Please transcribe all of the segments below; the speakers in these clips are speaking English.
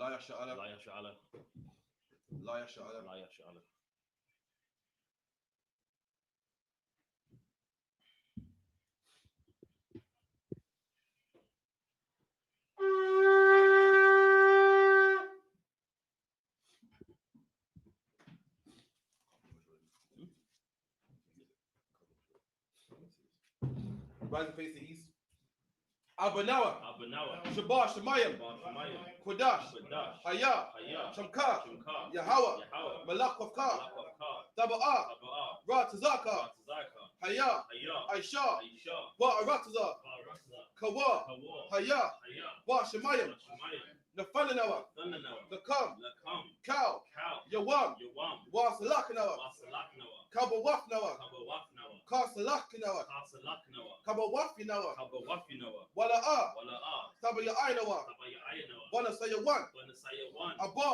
لا يا شعلة لا يا شعلة لا يا شعلة لا يا شعلة Rise and face the east. Abanawa, Shabbat, Shemayim, Kodash, Hayah, Shamka, Yahweh, Malak Wafka, Taba'ah, Ratazaka, Hayah, I.S.U.P.K, Ba'arataza, Kawa, Hayah, Ba Shemayim, Nafalanawa, Nakam, Cow, Yawam, Wasalakanawa, Kabawafnawa, Kasalakanawa, Kabawafinawa, Wala'a, Tabayainawa, Wanasayawan, Abba,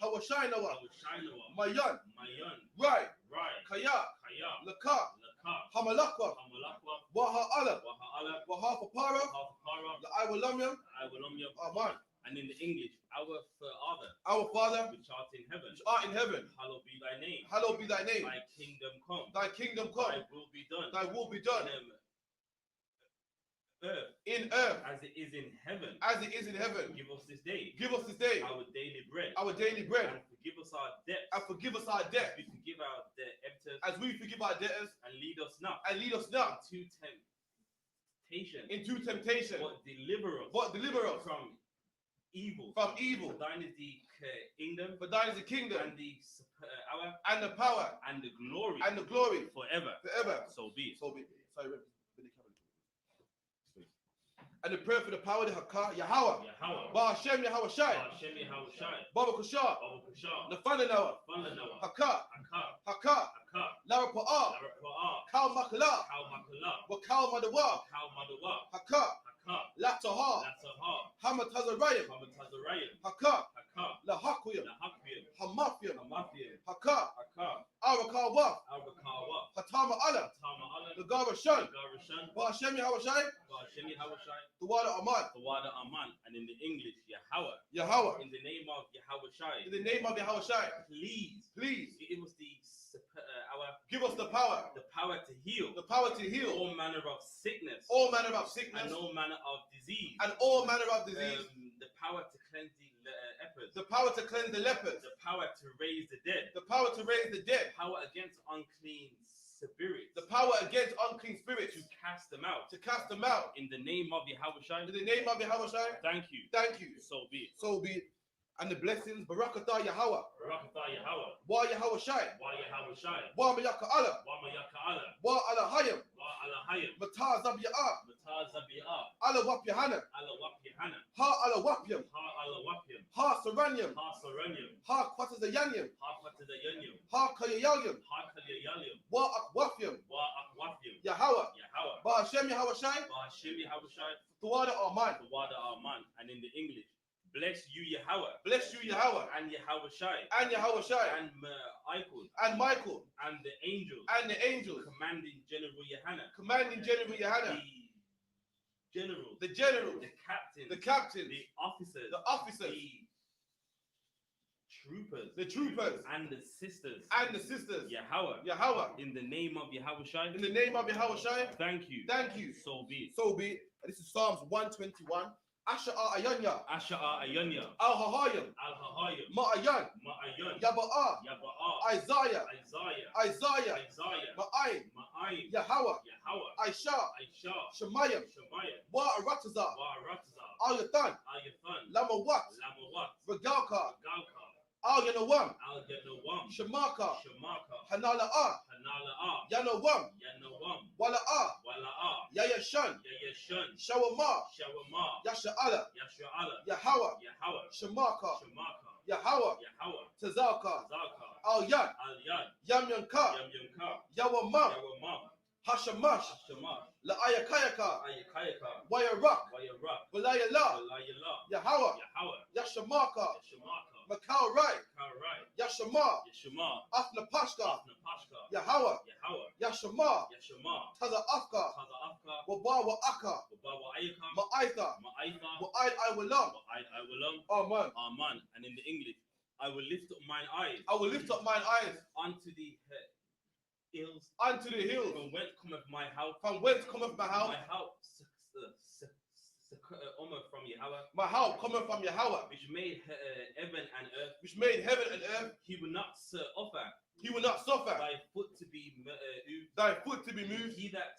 Hawashainawa, Mayan, Rai, Kaya, Laka, Hamalakwa, Waha Allah, Waha Papara, the Iwalamyam, Aman. And in the English, our Father, which art in heaven, hallowed be thy name. Hallowed be thy name. Thy kingdom come. Thy kingdom come. Thy will be done. Thy will be done. In earth. In earth. As it is in heaven. As it is in heaven. Give us this day. Give us this day. Our daily bread. Our daily bread. And forgive us our debts. And forgive us our debts. As we forgive our debtors. As we forgive our debtors. And lead us not. And lead us not. Into temptation. But deliver us. But deliver us. From evil. From evil. For thine is the kingdom. For thine is the kingdom. And the power. And the power. And the glory. And the glory. Forever. Forever. So be it. So be it. Sorry, and the prayer for the power of the Hakah, Yahweh, Ba Hashem Yahweh Shai, Baba Kushah, Nafananawa, Hakah, Lara Pa'ah, Kal Makala, Wakal Madawa, Hakah, Lataha, Hamatazarayim, Hakah, Lahakuyam, Hamafiam, Hakah, Arakawah, Hatama Allah, the Garashan, Ba Hashem Yahweh Shai, the water Aman, and in the English, Yahweh, in the name of Yahweh Shai, please, give us give us the power to heal, all manner of sickness, and all manner of disease, the power to cleanse the lepers, the power to raise the dead, power against unclean spirits, to cast them out, in the name of Yahweh Shai, thank you, so be it. And the blessings, Barakatah Yahweh, Wa Yahweh Shai, Wa Mayaka Allah, Wa Alahayim, Matah Zabiyah, Allah Wap YAHANNA, Ha Allah Wapyam, Ha Saranyam, Ha Kwatazayanyam, Ha Kayayalyam, Wa Akwafyam, Yahweh, Ba Hashem Yahweh Shai, the water Aman, and in the English, bless you Yahweh, and Yahweh Shai, and Michael, and the angels, commanding General YAHANNA, the general, the captain, the officers, the troopers, and the sisters, Yahweh, in the name of Yahweh Shai, thank you, so be it. This is Psalms 121. Asha Ayanya, Al-Hahayim, Ma'ayan, Yaba'a, Isaiah, Ma'ayin, Yahweh, I.S.U.P.K, Shemayim, Ba'arataza, Al-Yathan, Lamawat, Regalka, Al Yanawam. Al Yanawam. Shamaka. Shamaka. Hanala'a. Hanala'a. Yanawam. Yanawam. Wala'a. Wala'a. Yayashan. Yayashan. Shawama. Shawama. Yasha'ala. Yasha'ala. Yahawa. Yahawa. Shamaka. Shamaka. Yahawa. Yahawa. Tazaka. Zaka. Al Yad. Al Yad. Yamyanka. Yamyanka. Yawamam. Yawamam. Hashamash. Shamash. La'ayakayaka. Ayakayaka. Wayarak. Wayarak. Walayala. Walayala. Yahawa. Yahawa. Yashamaka. Yashamaka. Makau Rai. Karai. Yashama. Yashama. Afnapashka. Afnapashka. Yahawa. Yahawa. Yashama. Yashama. Taza Afka. Taza Afka. Wabawa Aka. Wabawa Ayaka. Ma'aitha. Ma'aitha. Wa'aid Iwalam. Wa'aid Iwalam. Amen. Amen. And in the English, I will lift up mine eyes. I will lift up mine eyes unto the hills. Unto the hills. From whence cometh my help? From whence cometh my help? My help from Yahweh. My help cometh from Yahweh. Which made heaven and earth. Which made heaven and earth. He will not offer. He will not suffer. Thy foot to be moved. Thy foot to be moved. He that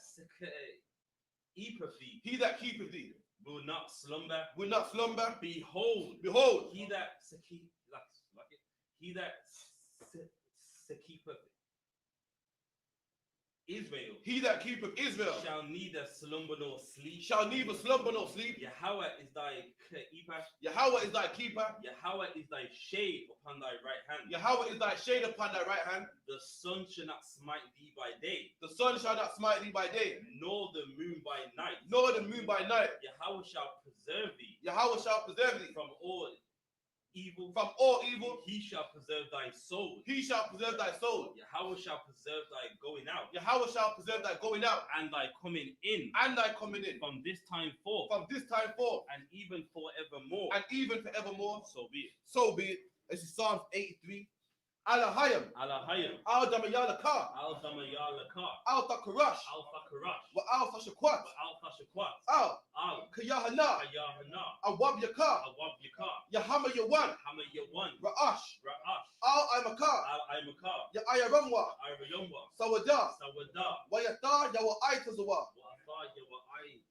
keepeth thee. He that keepeth thee. Will not slumber. Will not slumber. Behold. Behold. He that He that keepeth Israel. He that keepeth Israel. Shall neither slumber nor sleep. Shall neither slumber nor sleep. Yahweh is thy keeper. Yahweh is thy keeper. Yahweh is thy shade upon thy right hand. Yahweh is thy shade upon thy right hand. The sun shall not smite thee by day. The sun shall not smite thee by day. Nor the moon by night. Nor the moon by night. Yahweh shall preserve thee. Yahweh shall preserve thee. From all evil. From all evil. He shall preserve thy soul. He shall preserve thy soul. Yahweh shall preserve thy going out. Yahweh shall preserve thy going out. And thy coming in. And thy coming in. From this time forth. From this time forth. And even forevermore. And even forevermore. So be it. So be it. This is Psalms 83. Alahayim. Alahayim. Al Damayalaka. Al Damayalaka. Al Takarash. Al Fakarash. Wa Al Fashakwat. Al Fashakwat. Al Kayahanna. Kayahana. Awab Yaka. Awab Yaka. Yahama Yawan. Hama Yawan. Ra'ash. Ra'ash. Al Imaka. Al Imaka. Ya Ayaramwa. Irayumwa. Sawada. Sawada. Wayata Yawa Aitazawa. Wa Yawa Ai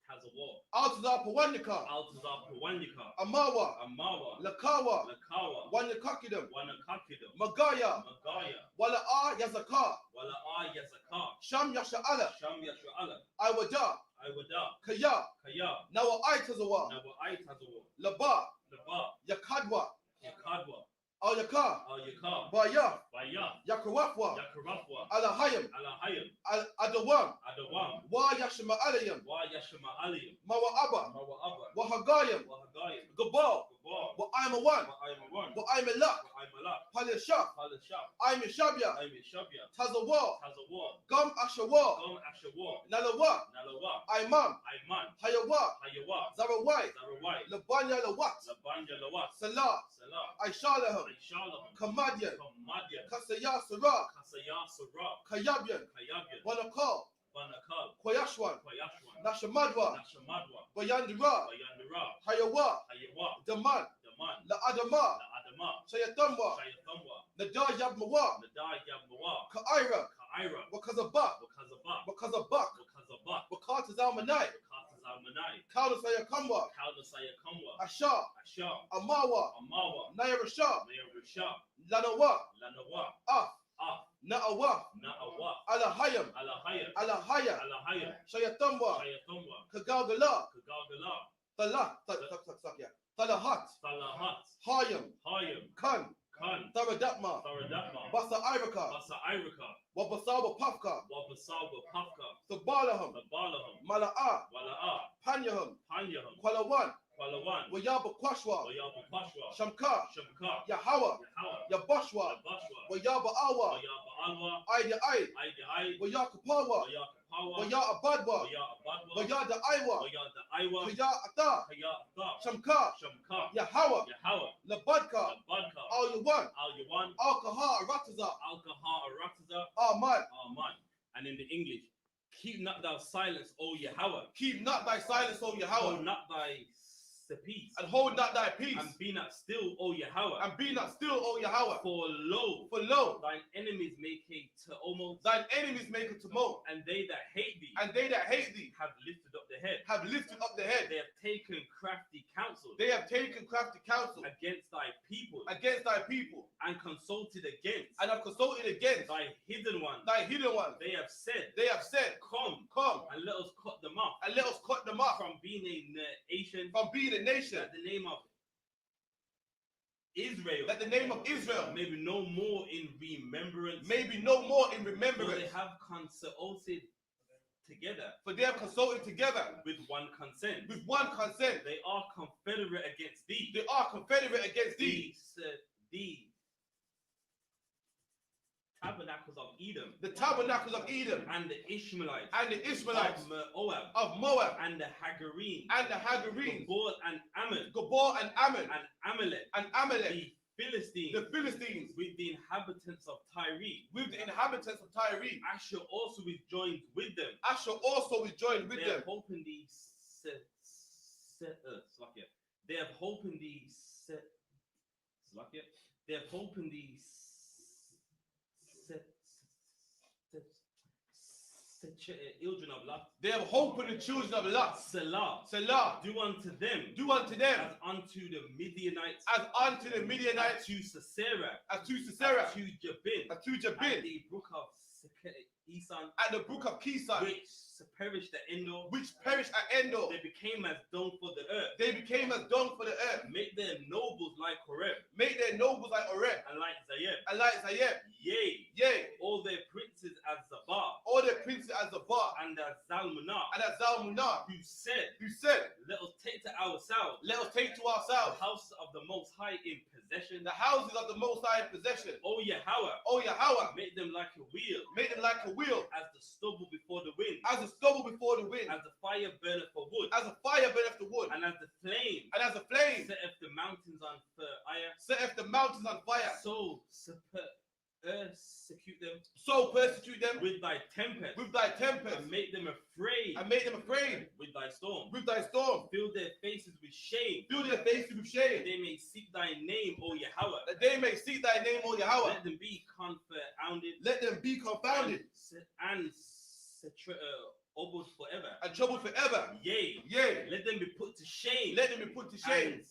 Tazawa. Altazar Pawanyaka. Altazar Pawanyaka. Amawa. Amawa. Lakawa. Lakawa. Wanyakakidam. Wanakakidam. Magaya. Magaya. Wala'a Yazaka. Wala'a Yazaka. Sham Yasha'ala. Sham Yasha'ala. Iwada. Iwada. Kaya. Kaya. Nawa Aitazawa. Nawa Ai Tazawa. Laba. Laba. Yakadwa. Yakadwa. Al Yaka. Al Yaka. Baya. Baya. Yakarafwa. Yakarafwa. Alahayim. Alahayim. Adawam. Adawam. Wa Yashma Alayim. Wa Yashma Aliyim. Mawa'aba. Mawa'aba. Wahagayim. Wahagayim. Gabal. Gabal. Wa Imawan. Wa Imawan. Wa Imalak. Wa Imalak. Palishah. Palishah. Imishabya. Imishabya. Tazawa. Tazawa. Gum Ashawa. Gom Ashawa. Nalawa. Nalawa. Imam. Iman. Hayawa. Hayawa. Zarawai. Zarawai. Labanya Lawat. Labanja Lawat. Salah. Salah. Aishalaham. Aishalaham. Kamadian. Kamadian. Kasaya Sarah. Kasaya Sarah. Kayabyan. Kayabyan. Wanakal. Banakal. Koyashwan. Koyashwan. Nashamadwa. Nashamadwa. Bayandira. Bayandira. Hayawa. Hayawa. Daman. Daman. La Adama. La Adama. Shayatamwa. Shayatamwa. Nadar Yabmawa. Nadar Yabmawa. Ka'ira. Ka'ira. Wakazabak. Wakazabak. Wakazabak. Wakazabak. Wakatazalmanai. Wakatazalmanai. Kaulasayakamwa. Kaulasayakamwa. Asha. Asha. Amawa. Amawa. Nairasha. Nairasha. Lanawa. Lanawa. Ah. Na'awa. Na'awa. Alahayam. Alahayam. Alahaya. Alahayam. Shayatamwa. Shayatamwa. Kagalgala. Kagalgala. Talahat. Salahat. Hayam. Hayam. Kan. Kan. Taradatma. Saradatma. Basa Iraka. Basa Iraka. Wabasawa Pafka. Wabasawa Pafka. Sabalaham. Sabalaham. Mala'a. Wala'a. Panyaham. Panyaham. Kwalawan. Kwalawan. Wayaba Kwashwa. Wayaba Pashwa. Shamka. Shamka. Yahawa. Yahawa. Yabashwa. Bashwa. Wayaba Awa. Wayaba Alwa. Aidi Ai. Aidi Ai. Wayakapawa. Wayakapawa. Waya Abadwa. Waya Abadwa. Wayada Aiwa. Wayada Aiwa. Kaya Ata. Kaya Atha. Shamka. Shamka. Yahawa. Yahawa. Labadka. Labadka. Al Yawan. Al Yawan. Al Kaha Arataza. Al-Kaha Arataza. Aman. Aman. And in the English, keep not thou silence, O Yahweh. Keep not thy silence, O Yahweh. Hold not thy the peace. And hold not thy peace. And be not still, O Yahweh. And be not still, O Yahweh. For lo, thine enemies make a tumult. Thine enemies make a tumult. And they that hate thee. And they that hate thee. Have lifted up the head. Have lifted up the head. They have taken crafty counsel. They have taken crafty counsel. Against thy people. Against thy people. And consulted against. And have consulted against. Thy hidden ones. Thy hidden ones. They have said. They have said. Come. And let us cut them off. And let us cut them off. From being a nation. From being a nation. That the name of Israel. That the name of Israel. Maybe no more in remembrance. Maybe no more in remembrance. For they have consulted together. For they have consulted together. With one consent. With one consent. They are confederate against thee. They are confederate against thee. The tabernacles of Edom. The tabernacles of Edom. And the Ishmaelites. And the Ishmaelites. Of Moab. And the Hagarine. And the Hagarine. Gabor and Ammon. Gabor and Ammon. And Amalek. And Amalek. The Philistines. The Philistines. With the inhabitants of Tyre. With the inhabitants of Tyre. Asher also is joined with them. Asher also is joined with them. They have hope in the They have hope in the They have hope in the children of Lot. They have hope in the children of Lot. Selah. Selah. Do unto them. Do unto them. As unto the Midianites. As unto the Midianites. As to Sisera. As to Sisera. As to Jabin. As to Jabin. At the brook of Esan. At the brook of Kison. Which perished at Endor. Which perished at Endor. They became as dung for the earth. They became as dung for the earth. Make their nobles like Horeb. Make their nobles like Horeb. And like Zayeb. And like Zayeb. Yea. All their princes as Zabah. All their princes as Zabah. And as Zalmunna. And as Zalmunna. Who said. Let us take to ourselves. Let us take to ourselves. The house of the Most High in possession. The houses of the Most High in possession. O Yahweh. O Yahweh. Make them like a wheel. Make them like a wheel. As the stubble before the wind. As the stubble before the wind. As the fire burneth for wood. As a fire burneth for wood. And as the flame. And as the flame. Setteth the mountains on fire. Setteth the mountains on fire. So persecute them. So persecute them. With thy tempest. With thy tempest. And make them afraid. And make them afraid. With thy storm. With thy storm. Fill their faces with shame. Fill their faces with shame. That they may seek thy name, O Yahweh. That they may seek thy name, O Yahweh. Let them be confounded. Let them be confounded. And troubled forever. And troubled forever. Yea. Let them be put to shame. Let them be put to shame.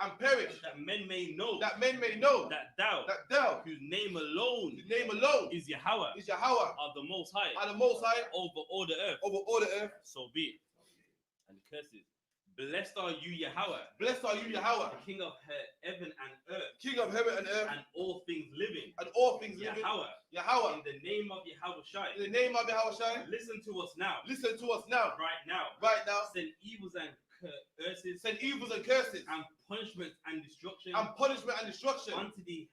And perish. That men may know. That men may know. That thou. Whose name alone. Is Yahweh. Is Yahweh. Of the Most High. Of the Most High. Over all the earth. Over all the earth. So be it. And the curses. Blessed are you, Yahweh. Blessed are you, Yahweh. The King of heaven and earth. King of heaven and earth. And all things living. And all things living. Yahweh. In the name of Yahweh Shai. In the name of Yahweh Shai. Listen to us now. Listen to us now. Right now. Right now. Send evils and curses. Send evils and curses. And punishment and destruction. And punishment and destruction. Unto the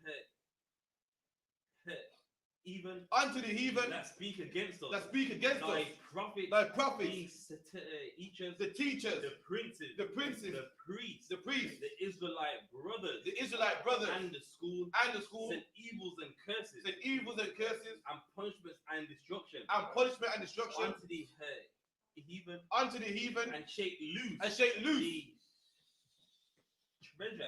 even unto the heathen that speak against us. That speak against us. Thy prophets. The teachers. The princes. The princes. The priests. The priests. The Israelite brothers. The Israelite brothers. And the school. Send evils and curses. Send evils and curses. And punishments and destruction. And punishment and destruction. Unto the heathen. Unto the heathen. And shake loose. And shake loose.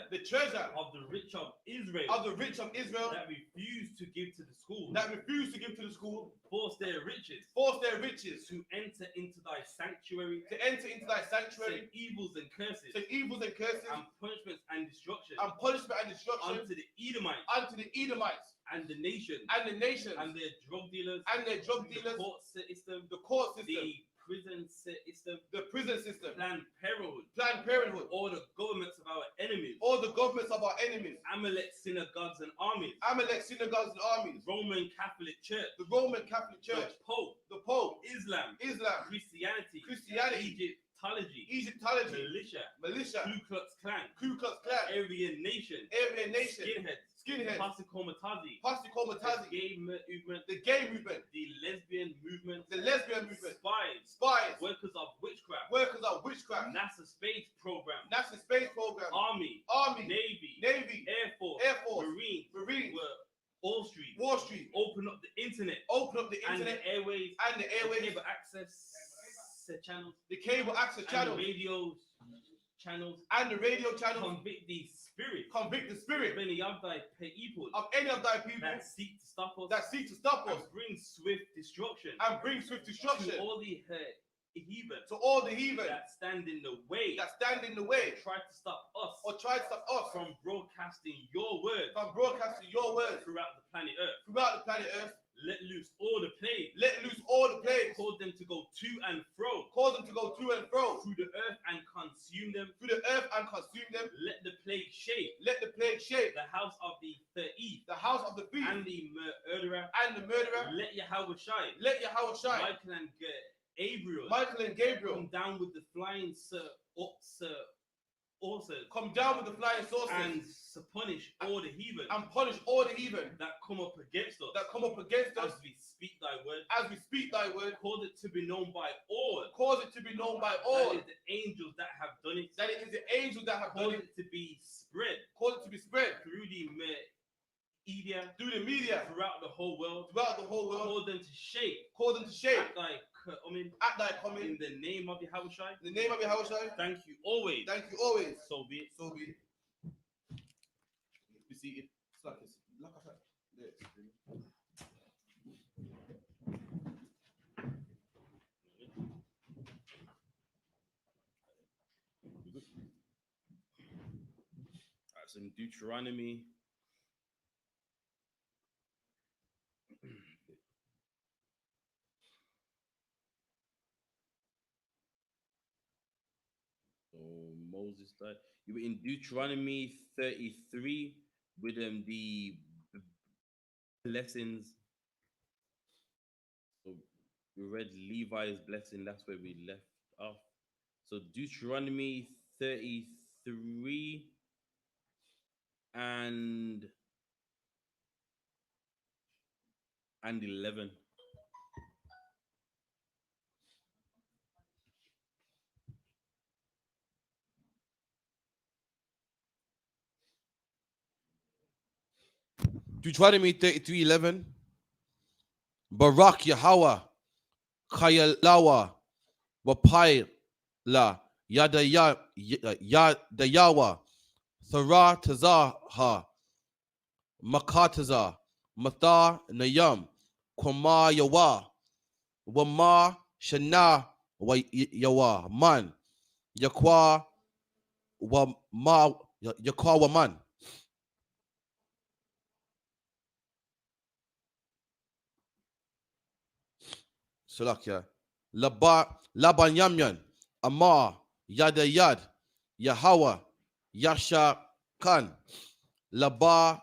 The treasure of the rich of Israel. Of the rich of Israel. That refuse to give to the school. That refuse to give to the school. Force their riches. Force their riches. To enter into thy sanctuary. To enter into thy sanctuary. Send evils and curses. Send evils and curses. And punishments and destruction. And punishment and destruction. Unto the Edomites. Unto the Edomites. And the nations. And the nations. And their drug dealers. And their drug dealers. The court system. The court system. The prison system. The prison system. Planned Parenthood. Planned Parenthood. All the governments of our enemies. All the governments of our enemies. Amalek synagogues and armies. Amalek synagogues and armies. Roman Catholic Church. The Roman Catholic Church. The Pope. Islam. Christianity. Egyptology. Militia. Ku Klux Klan. Aryan Nation. Skinheads. Pasikomatazzi. The gay movement. The lesbian movement. Spies. Workers of witchcraft. NASA space program. Army. Navy. Air Force. Marine. Wall Street. Open up the internet. And the airways. The cable access channels. And the radios. channels. Convict the spirit. Convict the spirit. Of any of thy people. Of any of thy people. That seek to stop us. And bring swift destruction. To all the heathen. To all the heathen. That stand in the way. Or try to stop us. From broadcasting your word. Throughout the planet Earth. Let loose all the plagues. Cause them to go to and fro. Through the earth and consume them. Let the plague shake. The house of the thief. And the murderer. Let Yahweh shine. Michael and Gabriel. Come down with the flying saucers. And punish all the heathen. That come up against us. As we speak thy word. Cause it to be known by all. That is the angels that have done it. Cause it to be spread. Through the media. Throughout the whole world. Cause them to shake. At thy coming. In the name of Yahushua. Thank you always. So be it. Be seated. Like I said. That's in Deuteronomy. Moses died. You were in Deuteronomy 33 with the blessings. So we read Levi's blessing. That's where we left off. So Deuteronomy 33 and 11. Deuteronomy 33:11. Barak Yahweh, Chayalawa, Wapaila, Yadayawa, Thara Tazaha, Makataza, Matha Nayam, Kwama Yawa, Wama Shana Yawa, Man, Yakwa Waman. Salakia. Laban Yamyan, Amar, Yada Yad, Yahweh, Yasha Khan, Labatak,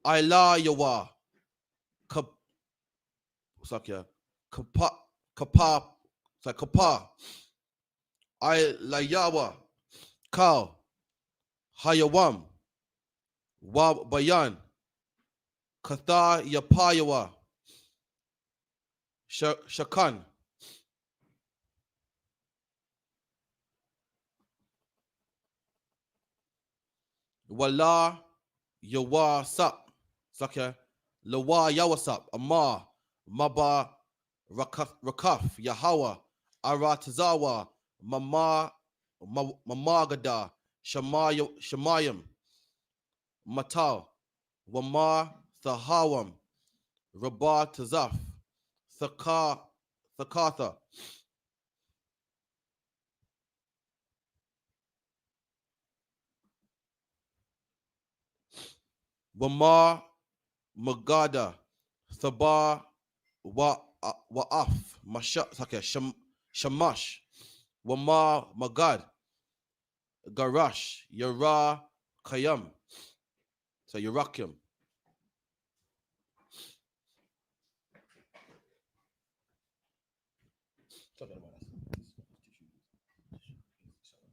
Ila Yawa, Kapa, Ilayawa, Kal, Hayawam, Wabayan, Katha Yapayawa, Shakan. Wala Yawa Sap. Saka Lawa Yawasap. Amar Maba Rakaf Yahawa Aratazawa Mamagada Shamayam Matal Wama Thahawam Rabah Tazaf Thakatha Wama Magada Thaba Wa'af Shamash Wama Magad Garash Yara Kayam. So Yarakim.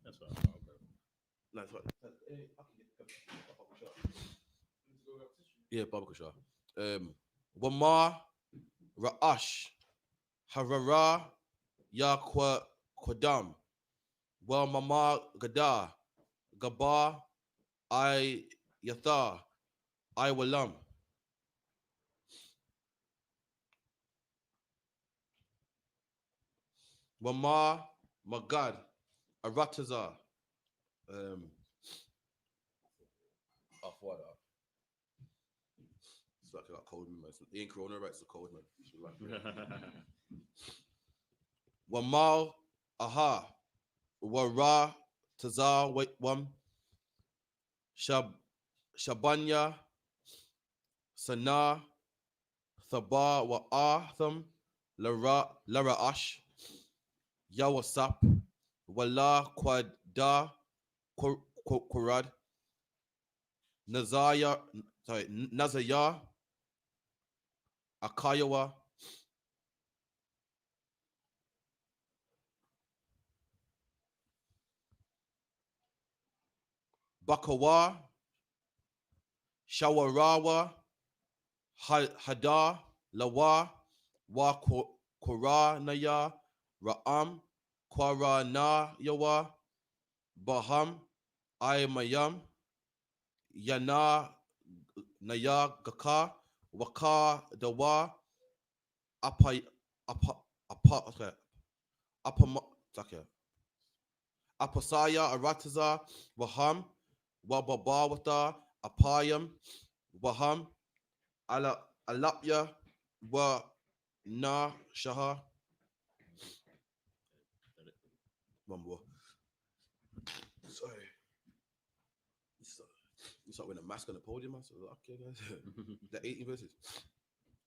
That's what I'm That's what. Yeah, Babakasha. Wama Ra'ash Harara Yaqwa Kwadam Wa Mama Gada Gaba I Yatha I Walam. Wama my God, Aratazar. Off water. It's like I got cold, man. It ain't corona, right? It's a cold, man. Wamal, aha. Wara, Tazar, wait, Shabanya, Sana, Thaba, Wa'atham, Lara Ash, Yawasap, Wala, Quada, Qurad, Nazaya, Akayawa, Bakawa, Shawarawa, Hada, Lawa, Wa Koranaya, Ra'am, Kwarana Yawa, Baham, Mayam, Yana Naya Gaka, Waka Dawa, Apasaya, Arataza, Waham, Wababawata, Apayam, Waham, Alapya, Wa Na Shaha. One more. Sorry. You start with a mask on the podium, man. So, okay, guys. The 18 verses.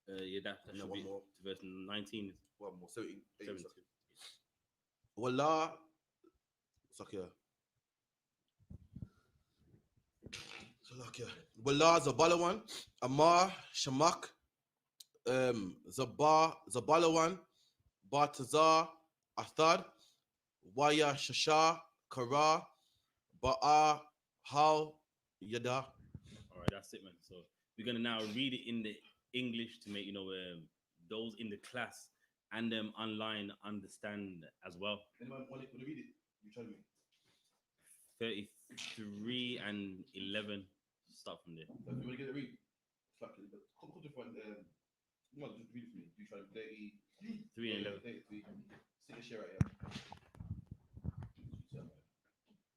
Yeah, that should one be more. Verse 19. One more. 17. 72. Wallah. Sakia. Wallah Zabalawan. Amar Shamak. Zabalawan. Batazar. Athad. Waya Shasha. Kara. Ba'a. How. Yada. All right, that's it, man. So we're gonna now read it in the English to make those in the class and them online understand as well. Anyone want to read it? You tell me. 33 and 11. Start from there. So if you want to get a read, it's like a couple different. You want to just read it for me? You try 3 and 11. 33. Sit the share right here.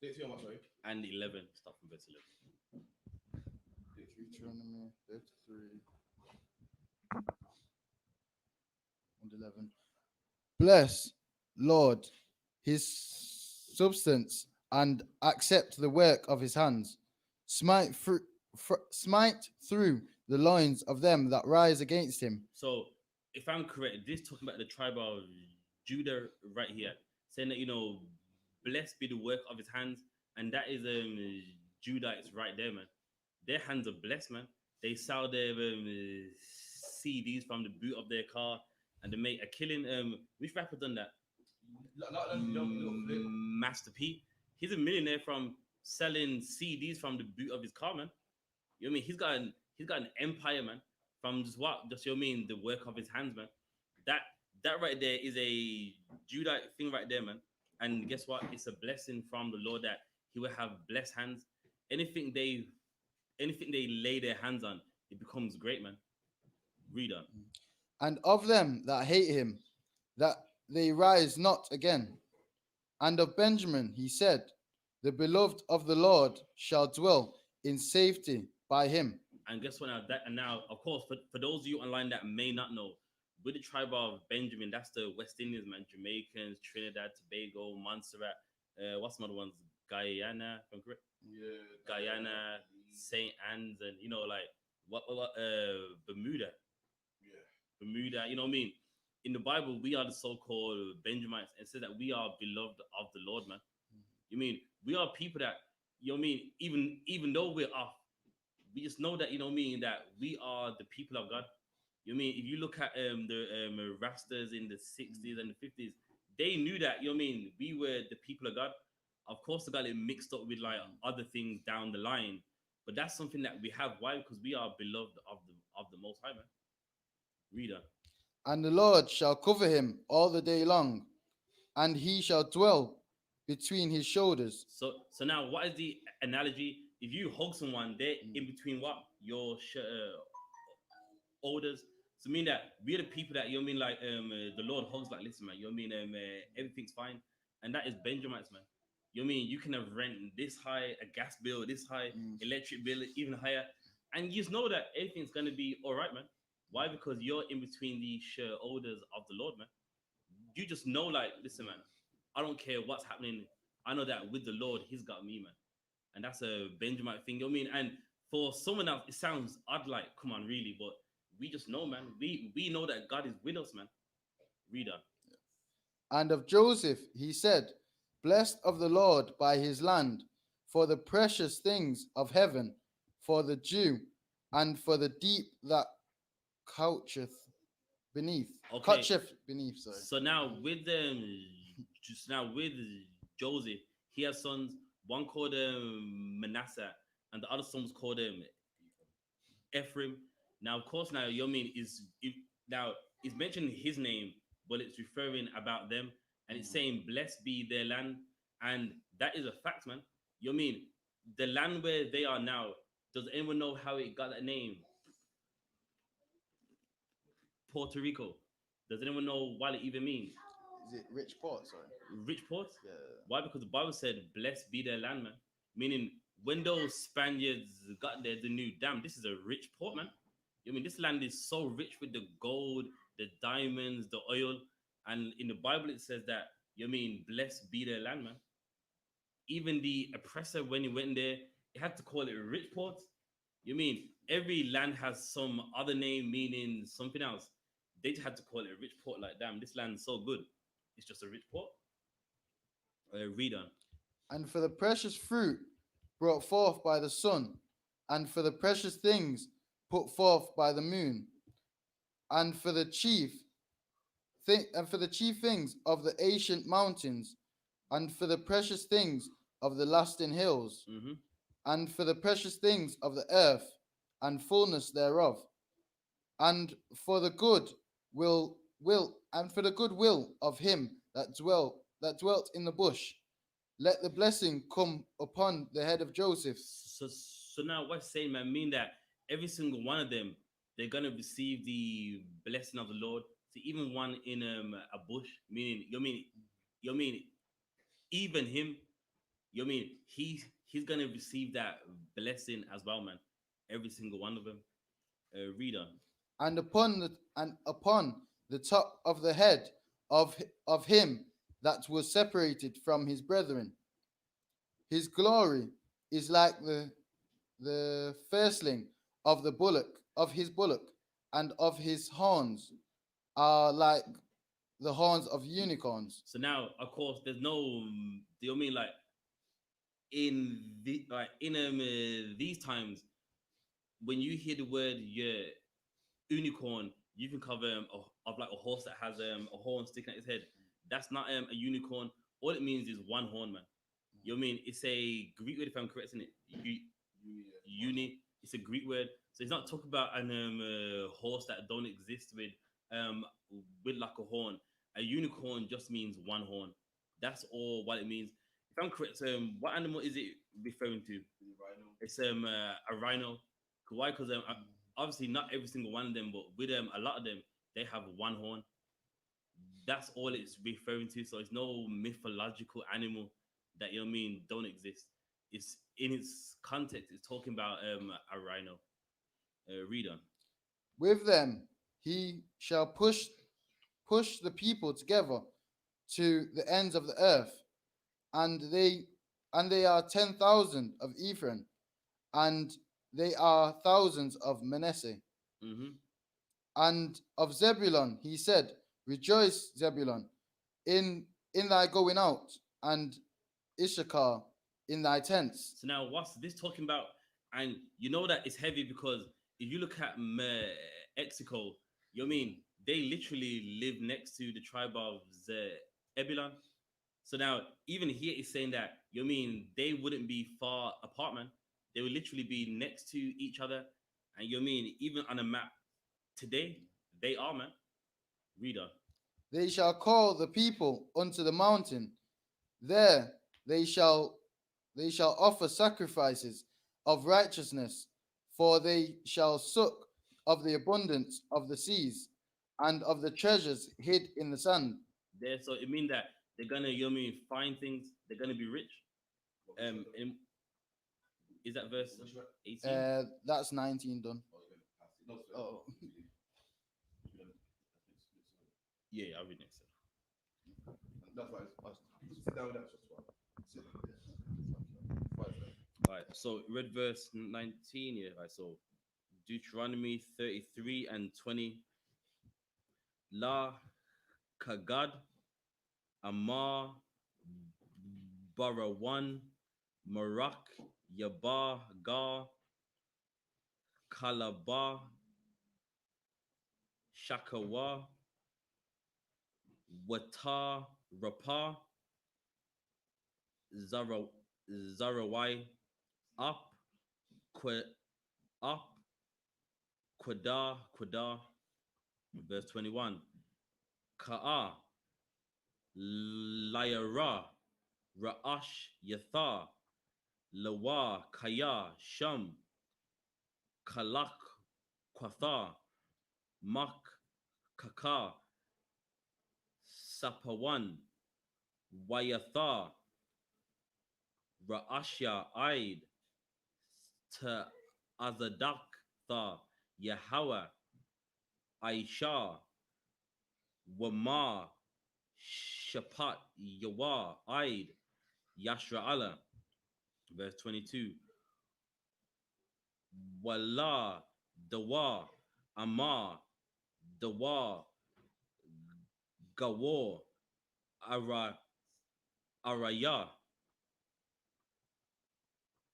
33 on what, sorry? And 11. Start from verse 11. Deuteronomy 33 and 11. Bless, Lord, his substance and accept the work of his hands. Smite through the loins of them that rise against him. So, if I'm correct, this talking about the tribe of Judah right here, saying that blessed be the work of his hands, and that is Judahites right there, man. Their hands are blessed, man. They sell their CDs from the boot of their car, and they make a killing. Which rapper done that? Master P. He's a millionaire from selling CDs from the boot of his car, man. You know what I mean? He's got an empire, man. From just the work of his hands, man. That right there is a Judite thing right there, man. And guess what? It's a blessing from the Lord that he will have blessed hands. Anything they lay their hands on, it becomes great, man. Read on. And of them that hate him, that they rise not again. And of Benjamin he said, the beloved of the Lord shall dwell in safety by him. And guess what? Now, of course, for those of you online that may not know, with the tribe of Benjamin, that's the West Indians, man. Jamaicans, Trinidad, Tobago, Montserrat. What's some other ones? Guyana, if I'm correct. Yeah. Guyana, St. Anne's, and what Bermuda. Yeah. Bermuda, you know what I mean? In the Bible, we are the so-called Benjamites, and it says that we are beloved of the Lord, man. You mean we are people that, you know what I mean, even though we're off, we just know that, you know what I mean, that we are the people of God. You know what I mean? If you look at the Rastas in the 60s and the 50s, they knew that, you know what I mean, we were the people of God. Of course, they got it mixed up with like other things down the line, but that's something that we have. Why? Because we are beloved of the Most High, man. Read on. And the Lord shall cover him all the day long, and he shall dwell between his shoulders. So now, what is the analogy? If you hug someone, they're in between what? Your shoulders. So mean that we're the people that, you know what I mean, like the Lord hugs, like, listen, man, you know what I mean, everything's fine. and that is Benjamites, man. You know what I mean? You can have rent this high, a gas bill this high, electric bill even higher, and you just know that everything's gonna be all right, man. Why? Because you're in between the shoulders of the Lord, man. You just know, like, listen, man, I don't care what's happening. I know that with the Lord, He's got me, man. And that's a Benjamite thing. You know what I mean? And for someone else, it sounds odd, like, come on, really, but we just know, man. We know that God is with us, man. Read on. And of Joseph he said, Blessed of the Lord by his land, for the precious things of heaven, for the dew, and for the deep that coucheth beneath. Okay. Coucheth beneath, sorry. So now with just now with Joseph, he has sons. One called Manasseh, and the other son was called Ephraim. Now, of course, now Yomin now it's mentioning his name, but it's referring about them, and it's saying, "Blessed be their land," and that is a fact, man. You know what I mean? The land where they are now. Does anyone know how it got that name? Puerto Rico. Does anyone know what it even means? Is it rich port? Sorry. Rich port? Yeah. Why? Because the Bible said, "Blessed be their land," man. Meaning, when those Spaniards got there, they knew, damn, this is a rich port, man. I mean, this land is so rich with the gold, the diamonds, the oil. And in the Bible, it says that, you know what I mean, blessed be their land, man. Even the oppressor, when he went there, he had to call it a rich port. You mean every land has some other name meaning something else. They just had to call it a rich port. Like, damn, this land's so good. It's just a rich port. Read on. And for the precious fruit brought forth by the sun, and for the precious things put forth by the moon, and for the chief things of the ancient mountains, and for the precious things of the lasting hills, and for the precious things of the earth, and fullness thereof, and for the good will and for the good will of him that dwelt in the bush. Let the blessing come upon the head of Joseph. So now what's saying, man, mean that every single one of them, they're gonna receive the blessing of the Lord. So even one in a bush, meaning you mean even him, you mean he's gonna receive that blessing as well, man. Every single one of them. Read on. And upon the top of the head of him that was separated from his brethren. His glory is like the firstling of the bullock, of his bullock, and of his horns are like the horns of unicorns. So now, of course, there's no. Do you mean like in these times when you hear the word unicorn, you think of like a horse that has a horn sticking at his head. That's not a unicorn. All it means is one horn, man. You know what I mean? It's a Greek word, if I'm correct in it. Uni. It's a Greek word, so it's not talking about an horse that don't exist with like a horn. A unicorn just means one horn. That's all what it means. If I'm correct, what animal is it referring to? Rhino. It's a rhino. Why? Because obviously not every single one of them, but with a lot of them, they have one horn. That's all it's referring to. So it's no mythological animal that, you know what I mean, don't exist. It's in its context. It's talking about a rhino. Read on. With them he shall push the people together to the ends of the earth, and they are 10,000 of Ephraim, and they are thousands of Manasseh. And of Zebulun he said, Rejoice, Zebulun, in thy going out, and Issachar in thy tents. So now what's this talking about? And you know that it's heavy because if you look at Mexico, you know what I mean, they literally live next to the tribe of Zebulun. So now even here it's saying that, you know what I mean, they wouldn't be far apart, man. They would literally be next to each other. And you know what I mean, even on a map today, they are, man. Read on. They shall call the people unto the mountain. There they shall offer sacrifices of righteousness, for they shall suck of the abundance of the seas and of the treasures hid in the sand. There, so it means that they're gonna, find things. They're gonna be rich. Is that verse 18? That's 19 done. Oh. Yeah, I'll read next. That's why sit down. That's just one. Right. So read verse 19. Yeah. Right. So Deuteronomy 33 and 20. La Kagad Amar Barawan Marak Yabah Gar Kalaba Shakawa Wata Rapa Zarawai Up Up Quada verse 21. Ka'a Layara Ra'ash Yatha Lawa Kaya Sham Kalak Kwatha Mak Kaka Sapawan Wayatha Ra'ashya Aid Ta Azadak Tha Yahweh Aisha Wama Shapat Yawa Aid Yashra Allah. Verse 22. Wala Dawa Ama Dawa Gawo Araya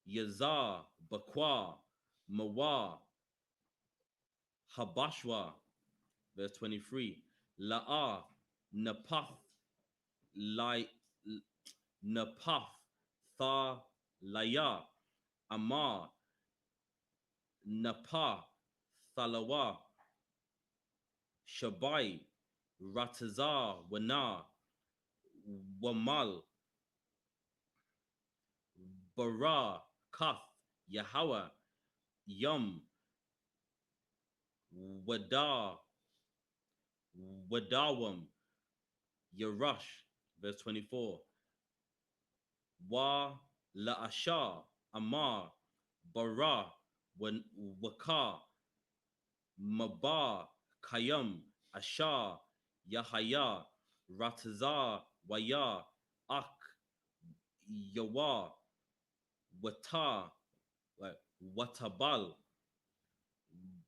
Yaza Bakwa Mawa Habashwa. Verse 23. La'a Napath Lai Napath Tha Laya Ama Napa Thalawa Shabai Rataza Wana Wamal Bara Kath Yahweh Yum Wadawam Yarash. Verse 24. Wa La'asha Amar Bara Waka Maba Kayam Asha Yahaya Rataza Waya Ak Yawa Wata Watabal.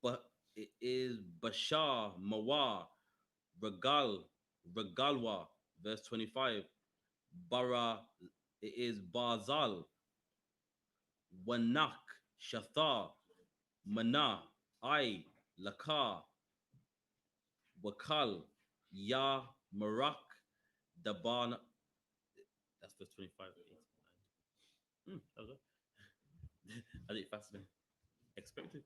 But it is Bashar Mawa Regalwa. Verse 25. Bara it is Bazal Wanak Shatha Mana I Laka Wakal Ya Marak Daban. That's verse 25. That was it. I did faster than expected.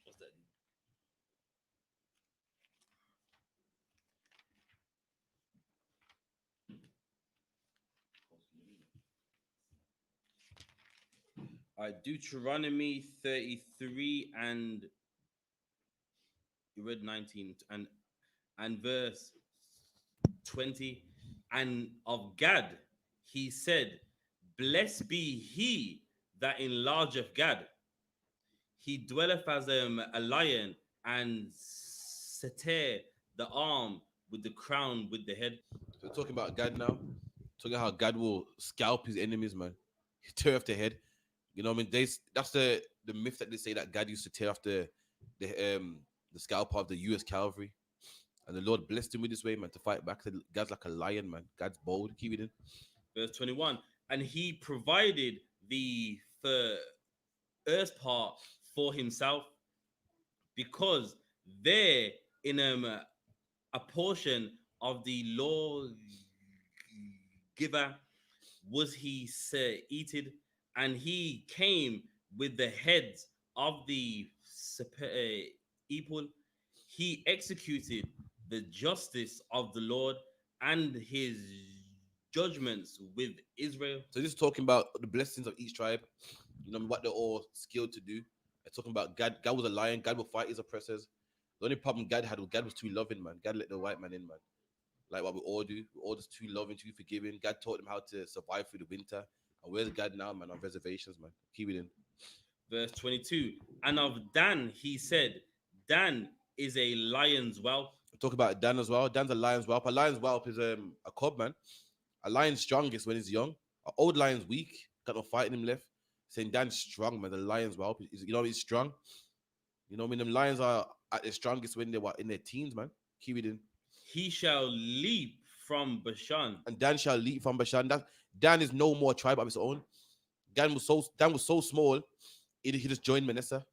What's that? Deuteronomy 33 and you read 19 and verse 20. And of Gad he said, blessed be he that enlargeth Gad. He dwelleth as a lion and seter the arm with the crown with the head. So talking about God now, talking about how God will scalp his enemies, man. Tear off the head. You know what I mean? That's the myth that they say that God used to tear off the scalp of the U.S. Cavalry, and the Lord blessed him with this way, man, to fight back. God's like a lion, man. God's bold. Keep reading. Verse 21. And he provided the first part for himself, because there in a portion of the law giver was he eaten, and he came with the heads of the people. He executed the justice of the Lord and his judgments with Israel. So this is talking about the blessings of each tribe. You know what they're all skilled to do. They're talking about God. God was a lion. God will fight his oppressors. The only problem God had was God was too loving, man. God let the white man in, man. like what we all do. We're all just too loving, too forgiving. God taught them how to survive through the winter. And where's God now, man? On reservations, man. Keep it in. Verse 22. And of Dan, he said, Dan is a lion's whelp. Talk about Dan as well. Dan's a lion's whelp. A lion's whelp is a cub, man. A lion's strongest when he's young. An old lion's weak. Got no fight in him left. Saying Dan's strong, man. The lion's whelp. He's strong. You know what I mean? Them lions are at their strongest when they were in their teens, man. Keep it in. He shall leap from Bashan. And Dan shall leap from Bashan. Dan is no more tribe of his own. Dan was so small, he just joined Manasseh.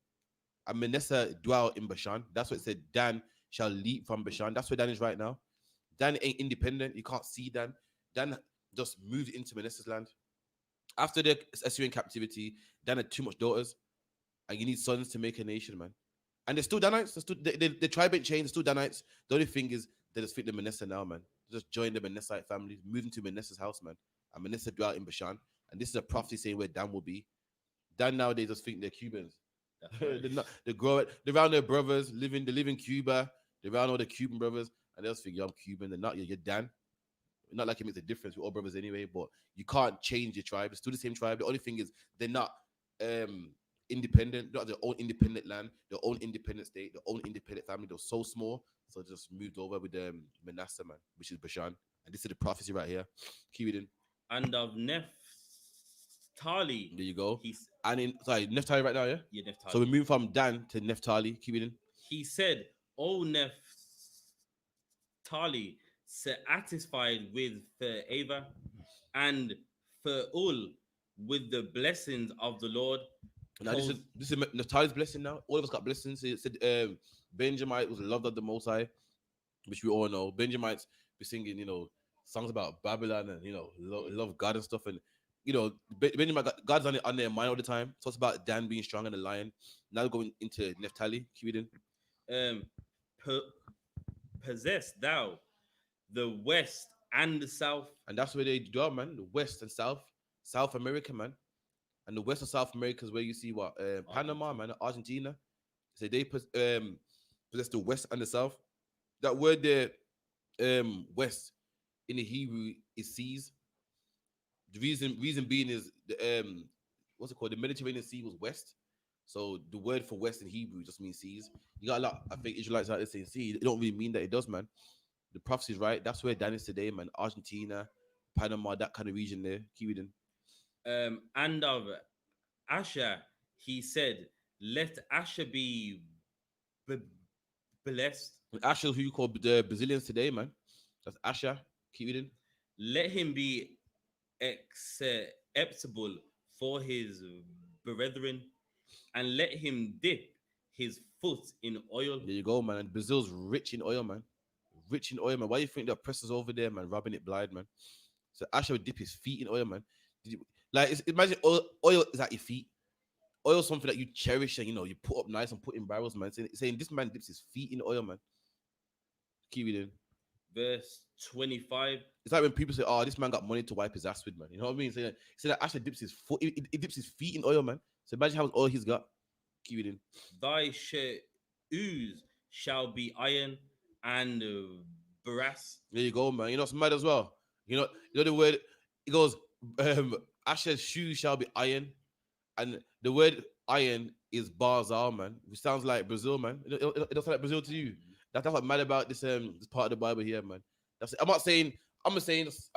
And Manasseh dwelt in Bashan. That's what it said. Dan shall leap from Bashan. That's where Dan is right now. Dan ain't independent. You can't see Dan. Dan just moved into Manasseh's land. After the Assyrian captivity, Dan had too much daughters. And you need sons to make a nation, man. And they're still Danites. The tribe ain't changed. They're still Danites. The only thing is they just fit the Manasseh now, man. They just joined the Manassehite family, moved into Manasseh's house, man. And Manasseh dwelt in Bashan. And this is a prophecy saying where Dan will be. Dan now they just think they're Cubans. They grow it. They're around their brothers, they live in Cuba. They're around all the Cuban brothers, and they just think, I'm Cuban. They're not. You're Dan. Not like it makes a difference. We're all brothers anyway, but you can't change your tribe. It's still the same tribe. The only thing is they're not independent, not their own independent land, their own independent state, their own independent family. They're so small, so just moved over with Manasseh, man, which is Bashan. And this is the prophecy right here. Keep it in. And of Naphtali. There you go. Naphtali right now, yeah? Yeah, Naphtali. So we move from Dan to Naphtali. Keep it in. He said, O Naphtali, satisfied with favor and for all with the blessings of the Lord. Now this is Naphtali's blessing now. All of us got blessings. It said Benjamite was loved of the Most High, which we all know. Benjamites be singing, songs about Babylon and love God and stuff. And Benjamin God's on their mind all the time. So it's about Dan being strong and the lion. Now we're going into Naphtali. Keep it in. Possess thou the west and the south. And that's where they dwell, man. The west and South America, man. And the west and South America is where you see what? Panama, man, Argentina. So they possess the west and the south. That word there, west, in the Hebrew is seas. The reason being is the what's it called? The Mediterranean Sea was west. So the word for west in Hebrew just means seas. You got a lot, I think, Israelites out there saying sea. It don't really mean that it does, man. The prophecy is right. That's where Dan is today, man. Argentina, Panama, that kind of region there. Keep it in. And of Asher, he said, let Asher be blessed. Asher, who you call the Brazilians today, man. That's Asher. Keep it in. Let him be acceptable for his brethren, and let him dip his foot in oil. There you go, man. And Brazil's rich in oil, man. Rich in oil, man. Why do you think the oppressors over there, man, rubbing it blind, man? So Asher would dip his feet in oil, man. Imagine oil is at your feet. Oil is something that you cherish and you put up nice and put in barrels, man. Saying this man dips his feet in oil, man. Keep it in. Verse 25. It's like when people say, "Oh, this man got money to wipe his ass with, man." You know what I mean? Saying that Asher dips his foot, he dips his feet in oil, man. So imagine how much oil he's got. Keep it in. Thy shoes shall be iron and brass. There you go, man. It's mad as well. You know the word. It goes, Asher's shoes shall be iron, and the word iron is barzal, man. Which sounds like Brazil, man. It doesn't sound like Brazil to you. That's what's mad about this part of the Bible here, man. I'm not saying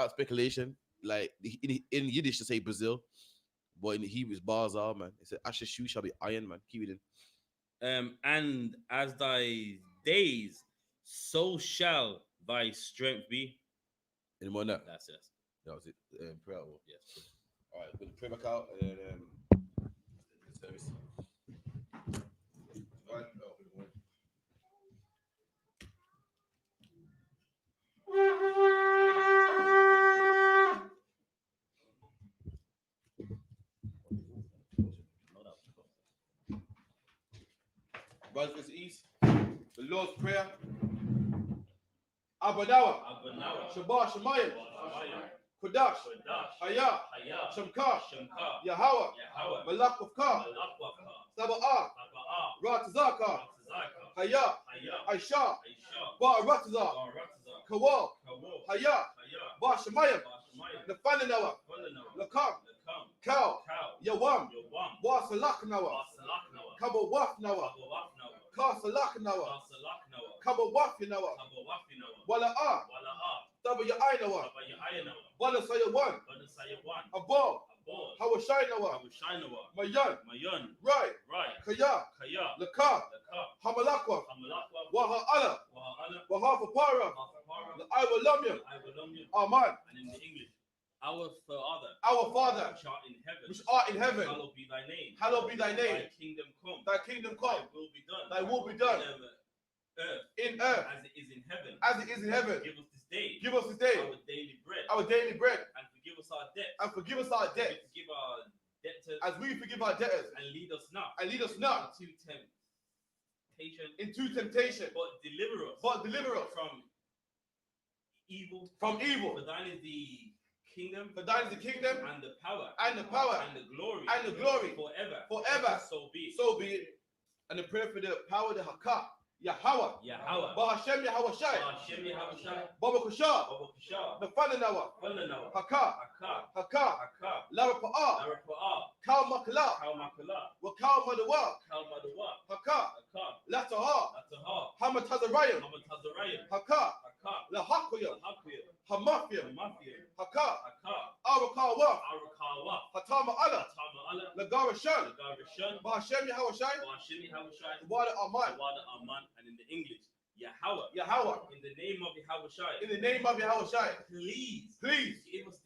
speculation. Like in Yiddish to say Brazil, but in the Hebrew it's barzal, man. It said Asher's shoes shall be iron, man. Keep it in. And as thy days, so shall thy strength be. Any more than that? That's it. That was it. Prayer. Yes. All right, we're gonna pray back out and service. Right. Brothers and East, the Lord's Prayer. Abadawa, Shabbat Shemayim, Kodash, Haya, Shamka, Yahweh, Malak of Ka, Sabbath, Ratazaka, Haya, Aisha, Ba'aratazah, Kawal, Haya, Ba Shemayim, Nefana Lakam, Cow, Yawam, Wa Salak Nawa, Kaba Waf Nawa, Ka Salak Nawa, Kaba Waf Nawa, Wala A, Taba Ya Ainawa, Wala Sayawan, Abo, Hawashai Nawa, Mayan, Right, Kaya, Laka, Hamalakwa, Waha Allah, Wahafa Para, I will love you. Amen. And in the English, our Father, which art in heaven, which art in heaven, hallowed be thy name. hallowed be thy name. Thy kingdom come. Thy kingdom come. Thy will be done. Thy will be done. In In earth, as it is in heaven. as it is in heaven. Give us this day. Give us this day Our daily bread. our daily bread, And forgive us our debts. and forgive us our debts, Forgive our debtors. as we forgive our debtors, And lead us not and lead us not into temptation. into temptation, But deliver us. but deliver us From evil. from evil. For thine is the kingdom. For thine is the kingdom, And the power. and the power, And the glory. and the glory, Forever. forever. So be it. So be it. And the prayer for the power of the Haka, Yahweh, Yahweh. Ba Hashem Yahweh Shai, Hashem Yahushai. Baba Kushah, Baba Kishah. Nefana Nawa, Falanawa. Haka, Akka. Haka, Akka. Lara Pa'a, Larapa'a. Kal Makala, Kalmakala. Wakal Madawa, Kalmadawa. Haka, Akka. Lataha, Lataha. Hamatazarayim, Hamatazarayim. Haka, Akka. Lahakuya, Hakuya. Hamafia, Mafia. Haka, Akka. Arakawa, Arakawa. Hatama Allah, Atama Allah. Lagara Shan, Lagarishan. Ba Hashem Yahweh Shai, Hashem Yahushai. Wada Aman, Wada Aman. And in the English, Yahweh. Yahweh, In the name of Yahushai. in the name of Yahweh Shai, Please please give us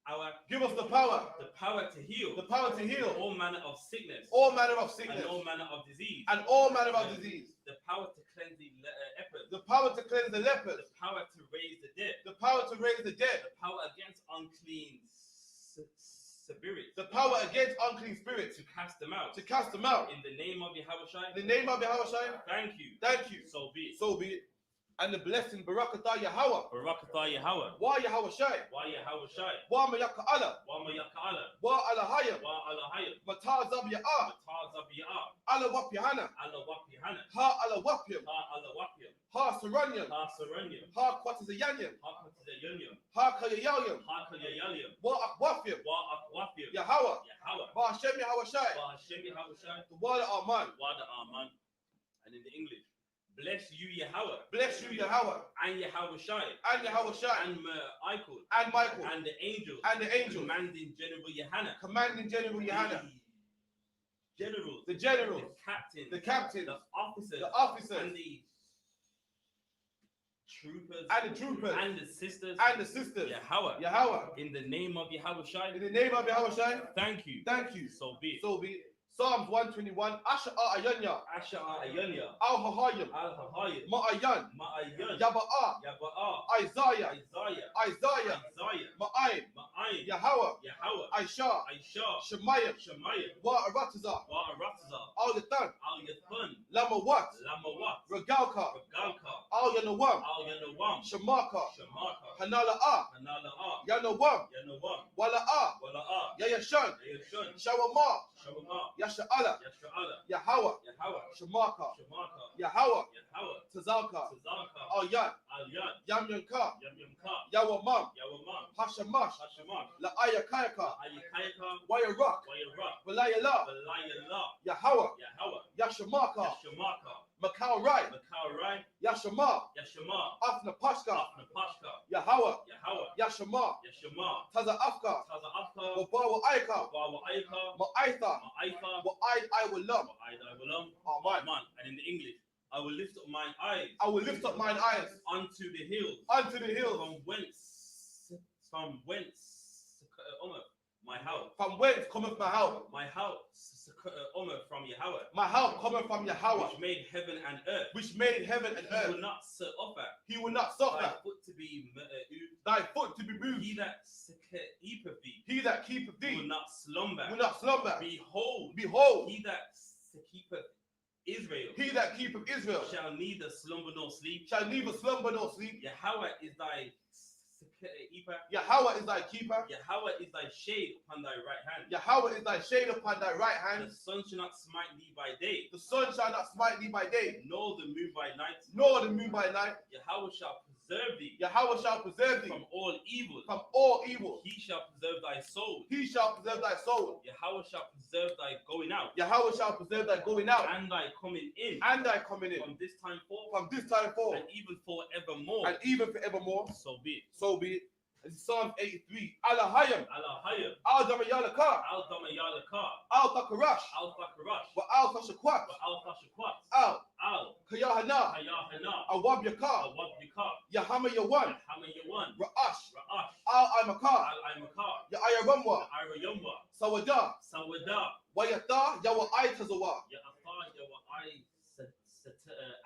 our give us the power to heal to heal all manner of sickness all manner of and sickness all manner of disease, and all manner of disease, the power to cleanse the lepers, the power to cleanse the lepers, the power to raise the dead, the power to raise the dead, the power against unclean spirits, the power against unclean spirits, to cast them out. to cast them out. In the name of Yahushai, In the name of Yahweh Shai, thank you. thank you. So be it. So be it. And the blessing Barakatah Yahweh, Barakatah Yahweh. Wa Yahweh Shai, Wa Yahushai. Wa Mayaka Allah, Wa Mayaka'ala. Wa Alahayim, Wa Alahayim. Matazab Ya'ah, Matazabiyah. Allah Wap Yahanna, Allah Wapihanna. Ha Allah Wapyam, Ha Allah Wapyam. Ha Saranyam, Ha Saranyam. Ha Quatazayanyam, Ha Kutizayunyam. Ha Kayayalyam, Ha Kayayalyam. Wa Akwafyam, Wa Akwapyam. Yahweh, Yahweh. Ba Hashem Yahweh Shai, Wa Hashem Yahushai. the Wada Aman. Wada Aman. And in the English, bless you Yahweh. Bless you Yahweh, And Yahushai. and Yahweh Shai, And Michael. and Michael, And the angels. and the angels, Commanding General Yahanna. commanding General Yahanna, The generals. the generals, The captains. the captains, The officers. the officers, And the troopers. and the troopers, And the sisters. and the sisters, Yahweh. Yahweh, In the name of Yahushai. in the name of Yahweh Shai, Thank you. thank you. So be it. So be it. Psalms 121, Asha Ayanya, Asha Ayanya. Al Hahayim, Al Hahayim. Ma'ayan, Ma'ayan. Yaba'a, Yaba'a. Isaiah, Isaiah. Isaiah, Isaiah. Ma'ayin, Ma'ayin. Yahweh, Yahweh. Aisha, Aisha. Shemayim, Shemayim. Wa Arataza, Wa Aratza. Al Yatan, Al Yathan. Lama Wat, Lamawat. Regalka, Regalka. Al Yanawam, Al Yanawam. Shamaka, Shamaka. Hanala'a, Hanala'a. Yanawam, Yanawam. Wala'a, Wala'a. Yayashan, Yashun. Shawama, Shawama. Yasha'ala, Yasha'ala. Yahweh, Yahweh. Shamaka, Shamaka. Yahweh, Yahweh. Tazalka, Tazalka. Al Yan, Al Yad. Yamyanka, Yamyamka. Yawamam, Yawamam. Hashamash, Hashamash. La'ayakayaka, Ayikayaka. Wayarak, Wayara. Walayala, Balayala. Yahweh, Yahweh. Yashamaka, Yashamaka. Makau Rai, Makaurai. Yashama, Yashama. Afna Pashka, Napashka. Yahweh, Yahweh. Yashama, Yashama. Taza Afka, Taza Afka. Wabawa Aika, Wawa Aika. Ma'aitha, Ma'aika. I will love. Wa'aidawalam. Amen. Aman. And in the English, I will lift up mine eyes I will lift up mine eyes unto the hills. unto the hills, From whence my help. from whence cometh my help. My help from Yahweh. My help cometh from Yahweh, Which made heaven and earth. which made heaven and He will earth. not offer He will not thy suffer foot to be thy foot to be moved. he that keepeth thee He that keepeth will thee not slumber. will not slumber. Behold, Behold, he that keepeth Israel he that keepeth Israel shall neither slumber nor sleep. shall neither slumber nor sleep. Yahweh is thy keeper. Yahweh is thy keeper. Yahweh is thy shade upon thy right hand. Yahweh is thy shade upon thy right hand. The sun shall not smite thee by day, The sun shall not smite thee by day, nor the moon by night. nor the moon by night. Yahweh shall preserve thee. Yahweh shall preserve thee From all evil. from all evil. He shall preserve thy soul. He shall preserve thy soul. Yahweh shall preserve thy going out. Yahweh shall preserve thy going out And thy coming in. and thy coming in From this time forth. from this time forth And even forevermore. and even forevermore. So be it. So be it. It's Psalm 83. Alahayim. Alahayim. Al Damayalaka. Al Damayalaka. Al Takarash. Al Fakarash. Wa Al Tashakwat. Al Fashakwat. Al Al Kayahana. Hayahana. Awab Yaka. Awab Yaka. Yahama Yawan. Hama Yawan. Ra'ash. Ra'ash. Al Imakar. Al Imakar. Ya Ayaramwa. Irayumwa. Sawada. Sawada. Wayata. Yawa Aitazawa. Ya'atha Yawai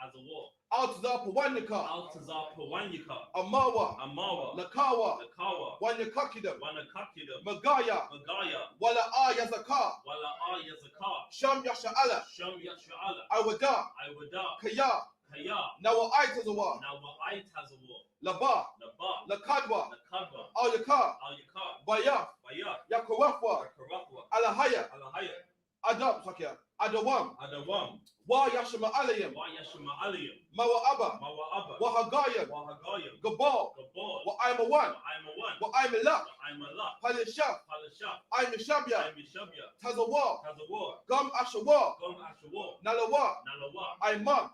as a war. Al Tazapawanika. Altazar Pawanyaka. Amawa. Amawa. Lakawa. Lakawa. Wanyakakidam. Wanakakida. Magaya. Magaya. Wala Yazaka. Wala Yazaka. Sham Yasha'ala. Sham Yasha'ala. Awada. Iwada. Kaya. Kaya. Nawa Aitazawa. Now what I has a war. Laba. Naba. Lakadwa. Nakadwa. Al Yaka. Al Yaka. Bayaf. Baya. Yakarafwa. Karakwa. Alahaya. Alahaya. Adam. Sakia. Adawam. Adawam. Wa Yashama Alayim. Wa Yashima Aliyam. Mawa Abba. Mawa Abba. Wahagayam. Wahagayam. Gabal. Gabal. Wa I'm a one. I'm a one. Wa I'm a luck. I'm a lot. Palishaf. Palashah. I'm a Shabya. I'm a Shabya. Tazawa. Tazawa. Gum Ashawa. Gom Ashawa. Nalawa. Nalawa. I'm Iman.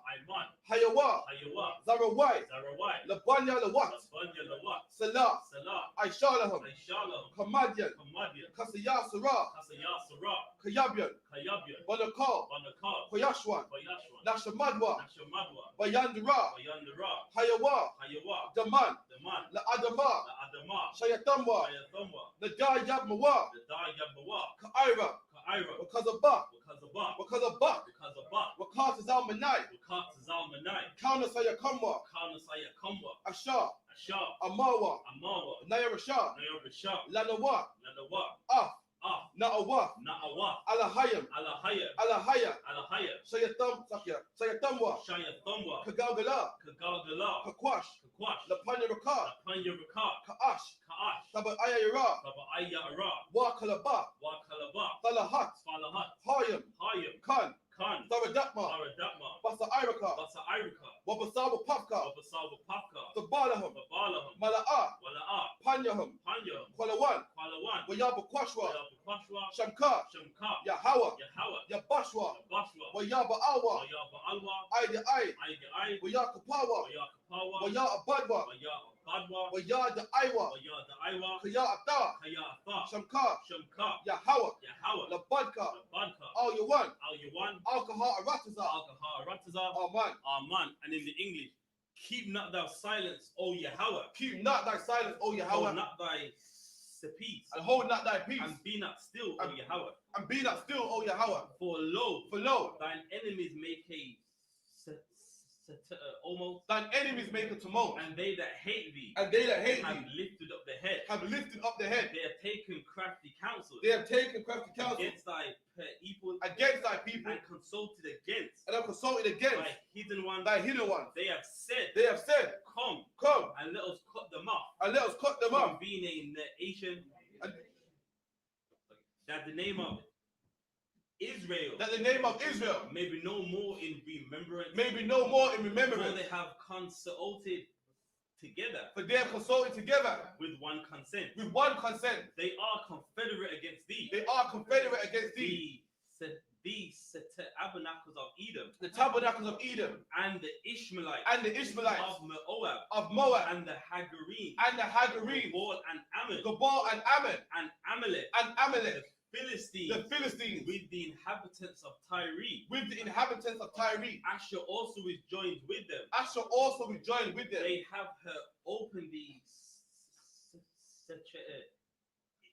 Hayawa. Hayawa. Zarawai. Zarawai. Labanya Lawat. Labanya Lawat. Salah. Salah. Aishalaham. Aishalaham. Kamadian. Kamadian. Kasaya Sarah. Kasaya Sarah. Kayabian. Kayabian. Banakal. Banakal. Koyashwan. Bayashwan. Nashamadwa. Nashamadwa. Bayandra. Bayandara. Hayawa. Hayawa. Daman. Daman. La Adama. La Adama. Shayatamwa. Ayathamwa. The Dayab Mawa. The Dayabawa. Kaira. Kaira. Because of Bach. Because of Bach. Because of Bach. Because of Bach. Wakat is al Manai. Wakat is al Manai. Counter Sayakamwa. Kana Sayakamwa. Asha. Ashah. Amawa. Amawa. Nayarasha. Nayarashah. Lanawa. Lanawa. Ah. Ah. Na'awa. Na'awa. Alahayam. Alahaya. Alahaya. Alahaya. Shayatam Sakya. Sayatamwa. Shayathamwa. Kagalgala. Kagalgala. Kakwash. Kakwash. Lapanya Raka. Lapanya Raka. Kaash. Kaash. Taba Ayayara. Baba Ayara. Wa Kalaba. Wakalaba. Salahat. Falahat. Hayam. Hayam. Khan. Khan. Sabadatma. Aradapma. Basa Iraka. Basa Irika. Wabasaba Pafka. Babasawa Papka. Sabalaham. Babalaham. Mala'a. Wala'a. Panyaham. Panyam. Kwalawan. Kwalawan. Wayaba Kwashwa. Wayabukwashwa. Shamka. Shamka. Yahawa. Yahawa. Yabashwa. Bashwa. Wayaba Awa. Wayaba Alwa. Aida Ai. Aida Ai. Wayakapawa. Wayakapawa. Waya Abadwa. Wayabadwa. Waya the Iwa. Wayada Iwa. Kaya Ata. Kaya Atha. Shamka. Shamka. Yahawa. Yahawa. Labadka. Badka. All you want. Al Yawan. Alcohol Arataza. Alkaha Rataza. Aman. Aman. And in the English, keep not thou silence, O Yahweh. Keep not thy silence, O Hold Yahweh. not thy peace. And hold not thy peace. And be not still, O And- Yahweh. And be not still, O Yahweh. For lo, For lo, thine enemies make a almost, thine enemies make a tumult. and they that hate thee And they that hate have thee lifted up the head. have lifted up the head. They have taken crafty counsel They have taken crafty counsel against thy people against thy people and consulted against and have consulted against thy hidden ones. thy hidden ones. They have said, They have said, come come and let us cut them off and let us cut them from off. being a nation, And that the name of Israel that the name of Israel may be no more in remembrance, may be no more in for remembrance. they have consulted together For they have consulted together with one consent. with one consent. They are confederate against thee. They are confederate against thee. The tabernacles of Edom The tabernacles of Edom and the Ishmaelites and the Ishmaelites of Moab of Moab and the Hagarine, and the Hagarines, Gabal and Ammon Gabal and Ammon and Amalek, and Amalek, Philistines, the Philistines, with the inhabitants of Tyre. with the inhabitants of Tyre. Asher also is joined with them. Asher also rejoined with them. They have her opened the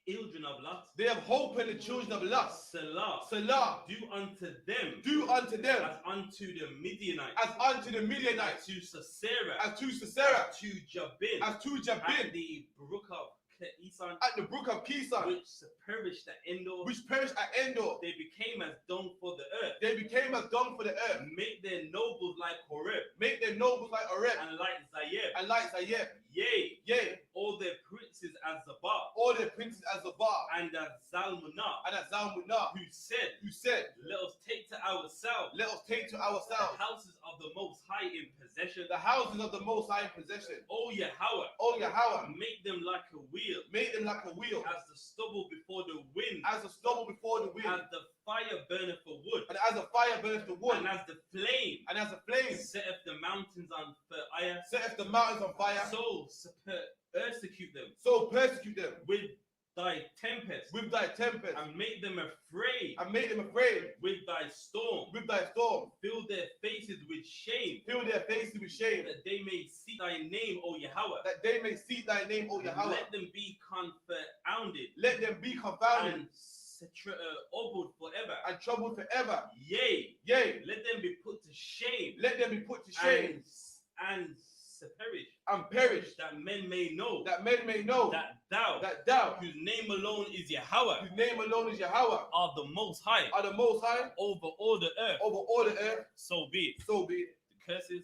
children of Lot. They have hope in the children of lust. Salah. Salah, Do unto them do unto them as unto the Midianites, as unto the Midianites, as to Sisera, as to Sisera, as to Jabin, as to at Jabin, the brook of Kison, at the brook of Kison, which perished at Endor. which perished at Endor. They became as dung for the earth. They became as dung for the earth. Make their nobles like Horeb Make their nobles like Oreb and like Zayeb. and like Zayeb. Yea, Yea, all their princes as Zabah all their princes as Zabah and as Zalmunah, and as Zalmunah, who said, who said, let us take to ourselves let us take to the ourselves houses of of the Most High in possession. The houses of the Most High in possession. O Yahweh, O Yahweh, make them like a wheel, make them like a wheel, as the stubble before the wind, as the stubble before the wind, as the fire burneth for wood, and as the fire burns the wood, and as the flame setteth the mountains on fire, setteth the mountains on fire, so persecute them so persecute them with thy tempest, with thy tempest, and make them afraid and make them afraid with thy storm. with thy storm. Fill their faces with shame, Fill their faces with shame, that they may see thy name, O Yahweh. that they may see thy name, O Yahweh. Let them be confounded Let them be confounded and troubled forever. and troubled forever. Yea, Yea, let them be put to shame let them be put to shame and perish, and perish, that men may know that men may know that thou, that thou, whose name alone is Yahweh, whose name alone is Yahweh, are the Most High are the Most High over all the earth. over all the earth. So be it. So be it. The curses.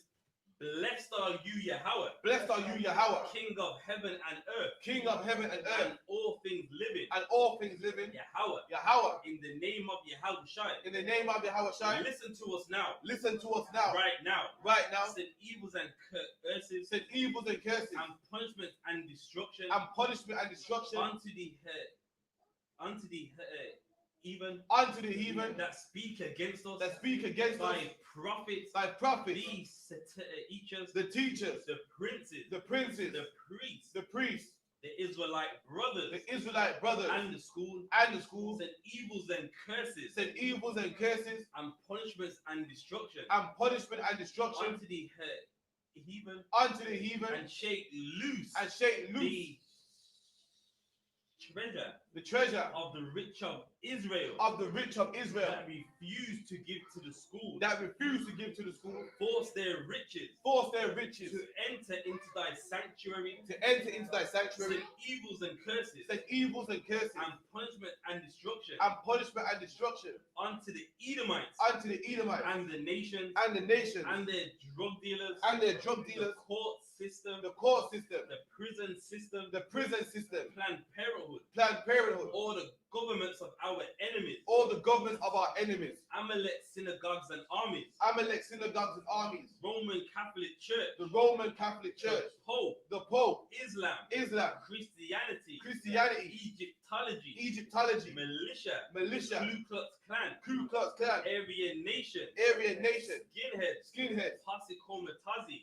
Blessed are you, Yahweh, Blessed are you, Yahweh, King of heaven and earth, King of heaven and and earth, all things living. and all things living. Yahweh, Yahweh, in the name of Yahweh Shai. in the name of Yahweh Shai, Listen to us now, listen to us now, right now. right now. Send evils and curses, Send evils and curses, and punishment and destruction and punishment and destruction unto the even unto the heathen that speak against us, that speak against us, thy prophets, thy prophets, the teachers, the teachers, the princes, the princes, the priests, the priests, the Israelite brothers, the Israelite brothers, and the school, and the schools, send evils and curses, send evils and curses, and punishments and destruction and punishment and destruction unto the heathen, unto the heathen, and shake loose the treasure the treasure of the rich of Israel, of the rich of Israel, that refuse to give to the school, that refuse to give to the school, force their riches force their riches to enter into thy sanctuary, to enter into thy sanctuary, send evils and curses, send evils and curses, and punishment and destruction and punishment and destruction unto the Edomites, unto the Edomites, and the nations, and the nations, and their drug dealers, and their drug the dealers, court system, the court system, the prison system, the prison system, Planned Parenthood, Planned Parenthood, all the governments of our enemies, all the governments of our enemies, Amalek synagogues and armies, Amalek synagogues and armies, Roman Catholic Church, the Roman Catholic Church, the the Pope, Islam, Christianity, Egyptology, militia, Ku Klux Klan, Aryan Nation, skinheads, Posse Comitazi,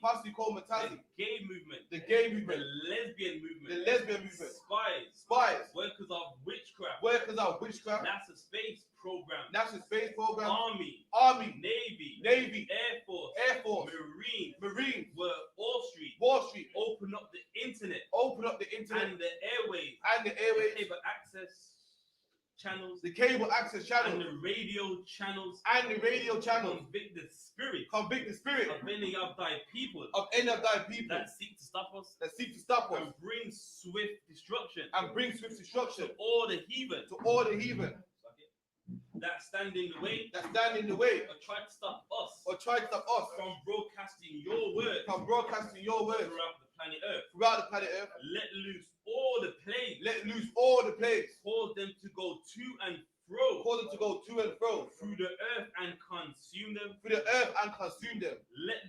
the gay movement, the gay the movement, lesbian movement, the lesbian movement, spies, workers of witchcraft, NASA space program, Army, Navy, Air Force, Marines, Wall Street, open up the internet, and the airways, the cable access channels, and the radio channels, convict the spirit of any of thy people, that seek to stop us, and bring swift destruction, to all the heathen, that stand in the way, or try to stop us from broadcasting your word throughout the planet Earth. Let loose all the plagues, cause them to go to and fro, through the earth and consume them. Let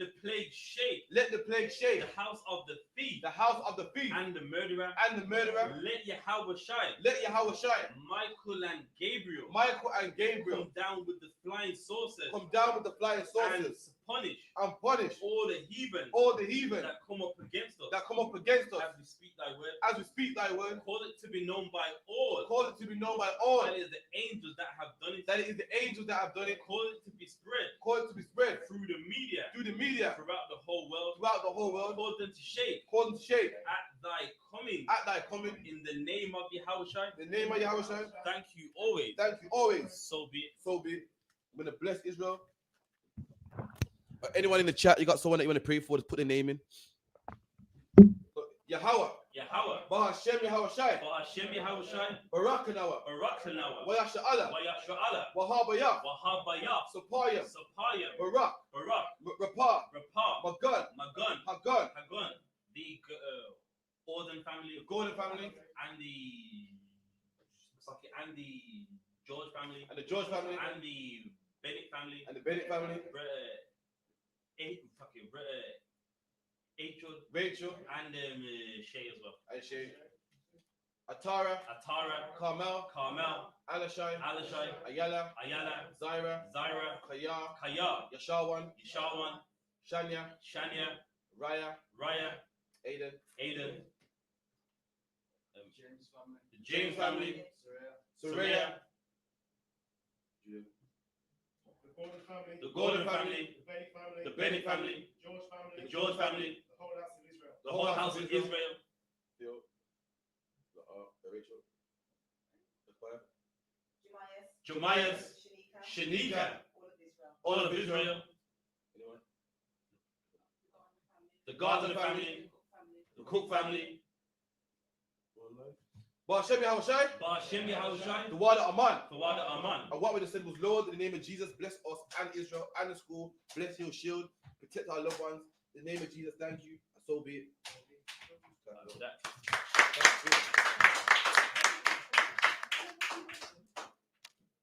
the plague shake the house of the thief, and the murderer. Let Yahweh shine. Michael and Gabriel come down with the flying saucers, and punish all the heathen that come up against us, as we speak thy word. Call it to be known by all, that is the angels that have done it, call it to be spread through the media throughout the whole world, cause them to shake at thy coming, in the name of Yahweh. Thank you always. So be it. I'm gonna bless Israel. Anyone in the chat, you got someone that you want to pray for, just put their name in. Yahweh. Bahashem Yahweh Shai. Barakanawa. Wayasha'ala. Wahabayah. Sapaya. Barak. Rapah. Magun. Hagun, the Gordon family, and the George family, And the George family. and the Bennett family, And the Bennett family. Rachel, and Shay as well. and Shay. Atara, Carmel, Alishai, Ayala, Zyra, Kaya, Yashawan, Shania, Raya, Aiden, the James family, Soraya, the Gordon family, the Benny family, the George family, the whole house of Israel. Theo, the Rachel, the choir, Jemias, Shanika, all of Israel, anyone? the Gardner family, the Cook family, Hashem Yahushai, Hashem Yahushai, the Wada Aman. Aman. And what we just said was, Lord, in the name of Jesus, bless us and Israel and the school. Bless your shield. Protect our loved ones. In the name of Jesus, thank you. And so be it. That.